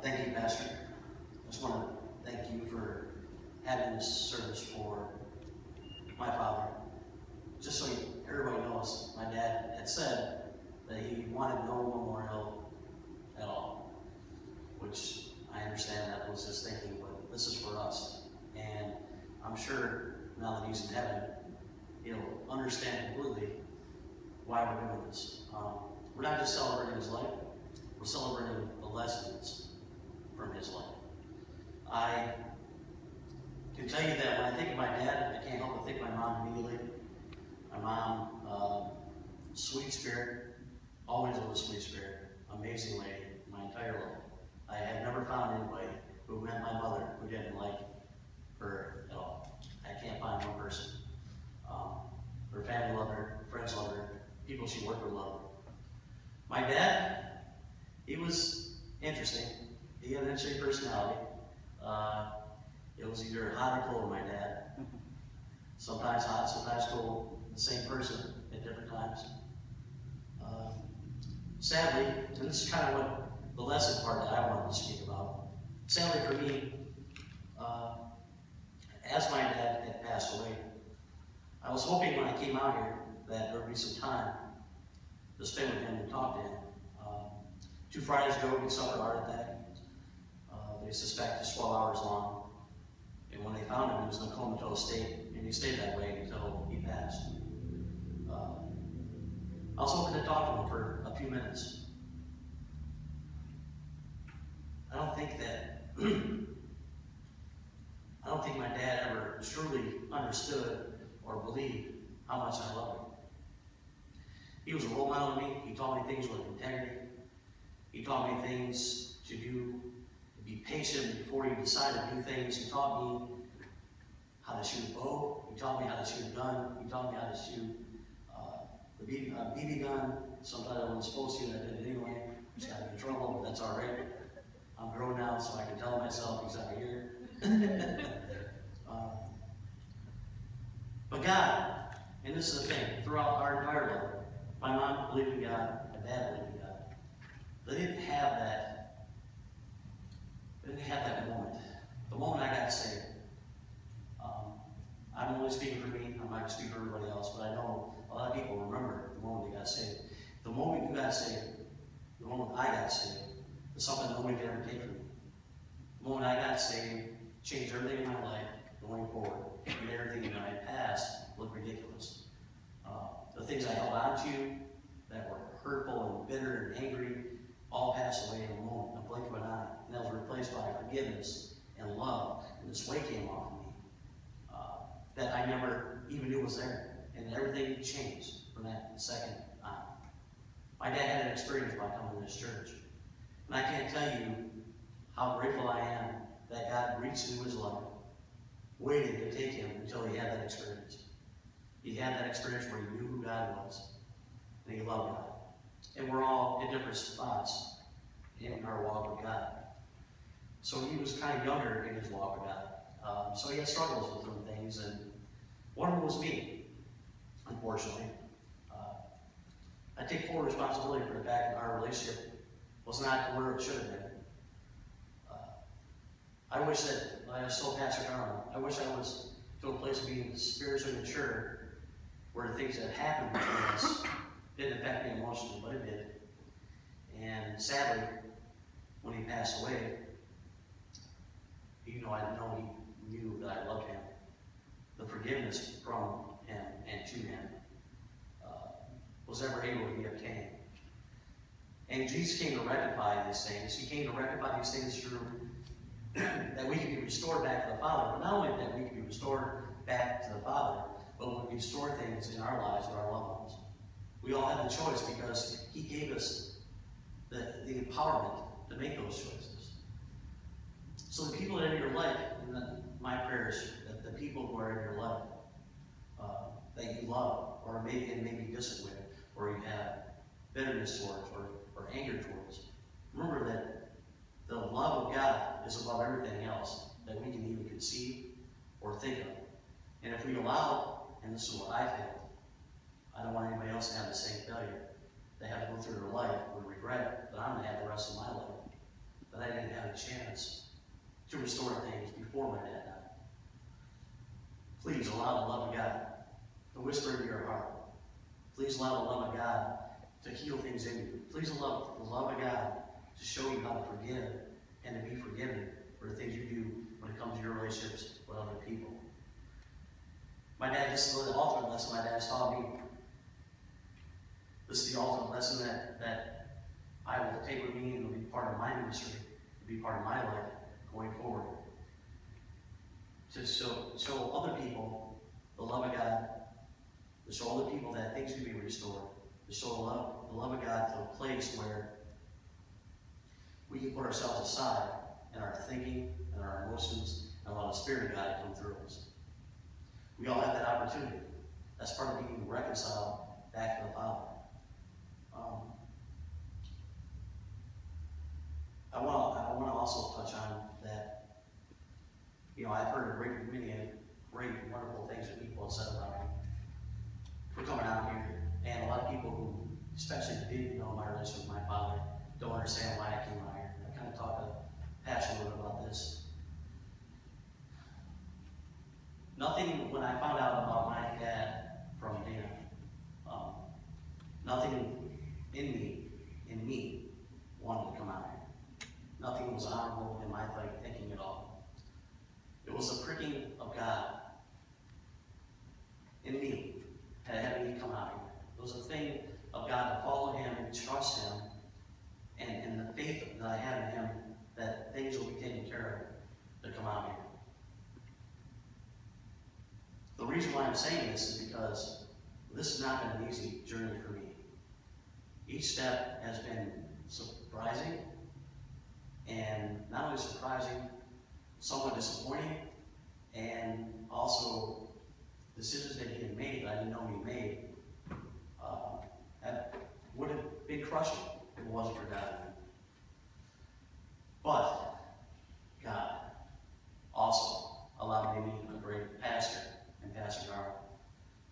Thank you, Pastor. I just want to thank you for having this service for my father. Just so everybody knows, my dad had said that he wanted no memorial at all, which I understand that was his thinking, but this is for us. And I'm sure now that he's in heaven, he'll understand completely why we're doing this. We're not just celebrating his life, we're celebrating the lessons from his life. I can tell you that when I think of my dad, I can't help but think of my mom immediately. My mom, sweet spirit, always was a sweet spirit, amazing lady, my entire life. I have never found anybody who met my mother who didn't like her at all. I can't find one person. Her family loved her, friends loved her, people she worked with loved her. My dad, he was interesting. He had an interesting personality. It was either hot or cold, my dad. Sometimes hot, sometimes cold. The same person at different times. Sadly, and this is kind of what the lesson part that I wanted to speak about. Sadly for me, as my dad had passed away, I was hoping when I came out here that there would be some time to spend with him and talk to him. 2 Fridays ago, he suffered a heart attack. They suspect it's 12 hours long. And when they found him, he was in a comatose state, and he stayed that way until he passed. I was hoping to talk to him for a few minutes. I don't think my dad ever truly understood or believed how much I love him. He was a role model to me. He taught me things with integrity. He taught me things to do, to be patient before you decide to do things. He taught me how to shoot a bow. He taught me how to shoot a gun. He taught me how to shoot the BB gun. Sometimes I wasn't supposed to, and I did it anyway. Just got in trouble, but that's all right. I'm grown now, so I can tell myself he's out here. But God, and this is the thing, throughout our entire life, my mom believed in God, my dad believed in God. They didn't have that moment. The moment I got saved. I'm only speaking for me, I'm not going to speak for everybody else, but I know a lot of people remember the moment they got saved. The moment you got saved, the moment I got saved, is something nobody could ever take from me. The moment I got saved, changed everything in my life going forward. And everything in my past looked ridiculous. The things I held on to that were hurtful and bitter and angry all passed away in a moment, in a blink of an eye. And that was replaced by forgiveness and love. And this weight came off of me that I never even knew was there. And everything changed from that second on. My dad had an experience by coming to this church. And I can't tell you how grateful I am that God reached into his life, waiting to take him until he had that experience. He had that experience where he knew who God was, and he loved God. And we're all in different spots in our walk with God. So he was kind of younger in his walk with God. So he had struggles with some things, and one of them was me, unfortunately. I take full responsibility for the fact that our relationship was not where it should have been. I wish that, I was so Pastor Darwin, I wish I was to a place of being spiritually mature where the things that happened between us didn't affect me emotionally, but it did. And sadly, when he passed away, even though I know he knew that I loved him, the forgiveness from him and to him was never able to be obtained. And Jesus came to rectify these things. He came to rectify these things through that we can be restored back to the Father. But not only that we can be restored back to the Father, but we restore things in our lives with our loved ones. We all have the choice because he gave us the empowerment to make those choices. So the people that are in your life, and my prayer is that the people who are in your life that you love, or may be distant with, or you have bitterness towards, or anger towards, remember that the love of God is above everything else that we can even conceive or think of. And if we allow, and this is what I feel, I don't want anybody else to have the same failure. They have to go through their life with regret that I'm going to have the rest of my life. That I didn't have a to restore things before my dad died. Please allow the love of God to whisper into your heart. Please allow the love of God to heal things in you. Please allow the love of God to show you how to forgive and to be forgiven for the things you do when it comes to your relationships with other people. My dad, this is the ultimate lesson my dad taught me. This is the ultimate lesson that I will take with me and will be part of my ministry, will be part of my life going forward. To show other people the love of God, to show other people that things can be restored, to show the love of God to a place where we can put ourselves aside in our thinking and our emotions and allow the Spirit of God to come through us. We all have that opportunity. That's part of being reconciled back to the Father. I want to also touch on that. I've heard many great, wonderful things that people have said about me for coming out here, and a lot of people who, especially didn't know my relationship with my father, don't understand why I came out here. I kind of talk passionately about this. Nothing, when I found out about my dad from Dana, nothing in me wanted to come out here. Nothing was honorable in my thinking at all. It was the pricking of God in me that had me come out here. It was a thing of God to follow Him and trust Him, and the faith that I have in Him that things will be taken care of to come out here. The reason why I'm saying this is because this has not been an easy journey for me. Each step has been surprising, and not only surprising, somewhat disappointing, and also decisions that He had made that I didn't know He made would have been crushing if it wasn't for God. But God also allowed me to meet a great pastor and Pastor Garland.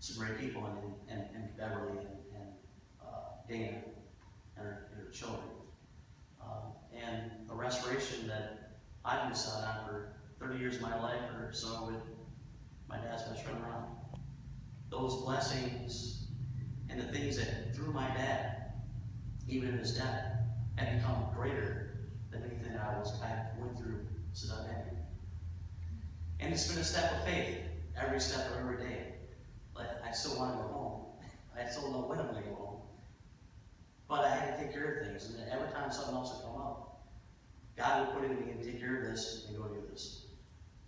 Some great people in Beverly and Dana and her children. And a restoration that I've missed out on for 30 years of my life or so with my dad's best friend Ron. Those blessings and the things that through my dad, even in his death, have become greater than anything I went through since I've been here. And it's been a step of faith every step of every day. But I still want to go home. I still don't know when I'm going to go home. But I had to take care of things, and then every time something else would come up, God would put in me and take care of this and go do this.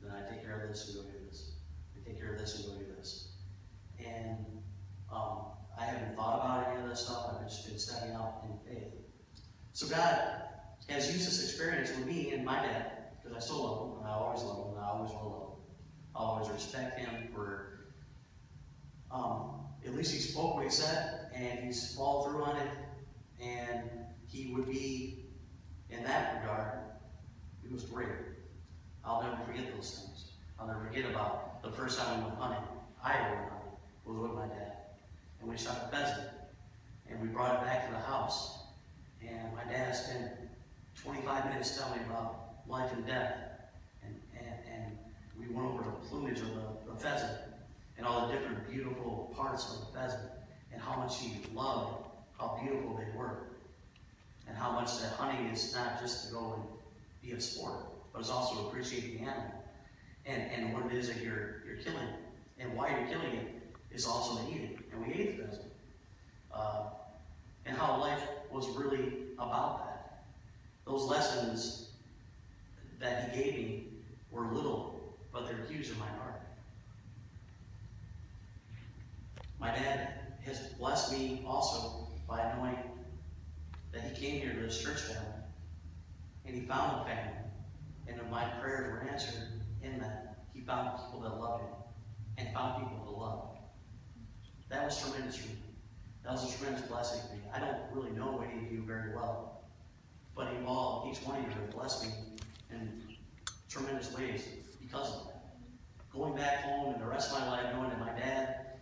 Then I take care of this and go do this. I take care of this and go do this. And I haven't thought about any of this stuff. I've just been stepping out in faith. So God has used this experience with me and my dad, because I still love him, and I always love him, and I always will love him. I always respect him for, at least he spoke what he said, and he's followed through on it, and he would be, in that regard, he was great. I'll never forget those things. I'll never forget about the first time we went hunting. I went hunting, was with my dad. And we shot a pheasant, and we brought it back to the house. And my dad spent 25 minutes telling me about life and death. And we went over the plumage of the pheasant and all the different beautiful parts of the pheasant and how much he loved how beautiful they were. And how much that hunting is not just to go and be a sport, but it's also to appreciate the animal. And what it is that you're killing. And why you're killing it is also to eat it. And we ate the pheasant. And how life was really about that. Those lessons that he gave me were little, but they're huge in my heart. My dad has blessed me also by knowing that he came here to this church family, and he found a family, and my prayers were answered in that. He found people that loved him, and found people to love. That was tremendous for me. That was a tremendous blessing for me. I don't really know any of you very well, but each one of you have blessed me in tremendous ways because of that. Going back home and the rest of my life knowing that my dad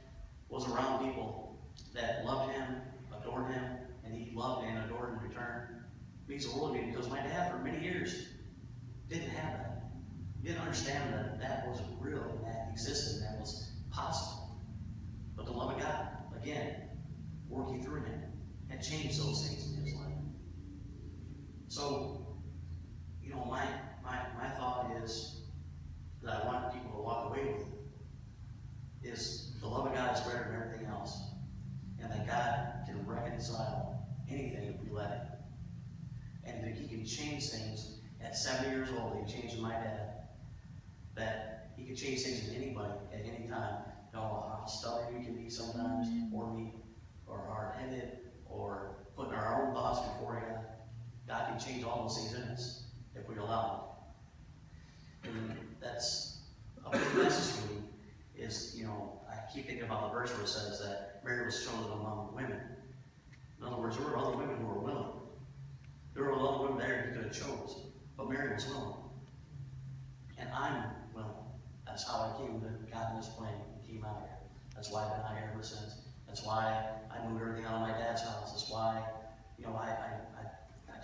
was around people that loved him, adored him, and he loved and adored in return means the world to me, because my dad for many years didn't have that. didn't understand that that was real, and that existed, and that was possible. But the love of God, again, working through him, had changed those things in his life. So, you know, my thought is that I want people to walk away with is the love of God is greater than everything else. And that God can reconcile anything if we let him. And that he can change things at 70 years old. He changed my dad. That he can change things in anybody at any time. You know how stubborn we can be sometimes, or weak, or hard-headed, or putting our own thoughts before God. God can change all those things in us if we allow him. And that's a big message for me. Is, you know, I keep thinking about the verse where it says that Mary was chosen among women. In other words, there were other women who were willing. There were other women there he could have chose, but Mary was willing. And I'm willing. That's how I came to God in this plane and came out here. That's why I've been out here ever since. That's why I moved everything out of my dad's house. That's why, you know, I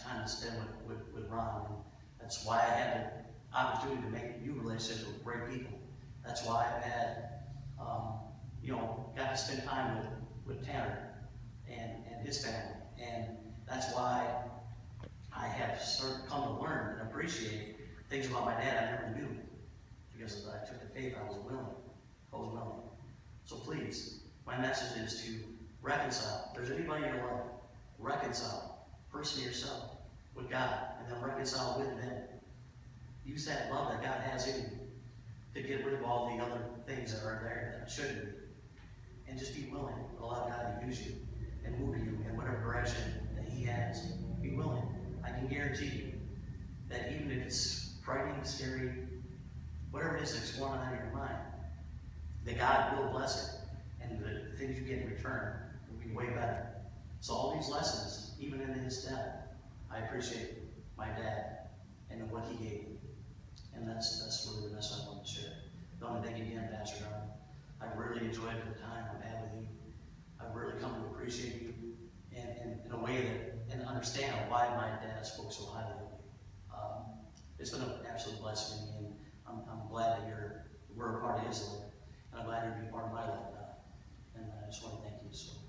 time to spend with Ron. And that's why I had the opportunity to make new relationships with great people. That's why I've had, you know, got to spend time with Tanner and his family. And that's why I have come to learn and appreciate things about my dad I never knew. Because as I took the faith, I was willing. So please, my message is to reconcile. If there's anybody in your life, reconcile. First yourself with God, and then reconcile with them. Use that love that God has in you to get rid of all the other things that are there that shouldn't be. And just be willing to allow God to use you and move you in whatever direction that he has. Be willing. I can guarantee you that even if it's frightening, scary, whatever it is that's going on in your mind, that God will bless it. And the things you get in return will be way better. So all these lessons, even in his death, I appreciate my dad and what he gave me. And that's really the message I wanted to share. Don, thank you again, Pastor Don. I've really enjoyed the time I've had with you. I've really come to appreciate you in a way that, and understand why my dad spoke so highly of me. It's been an absolute blessing to me, and I'm glad that we're a part of his life. And I'm glad you're to be part of my life now. And I just want to thank you so much.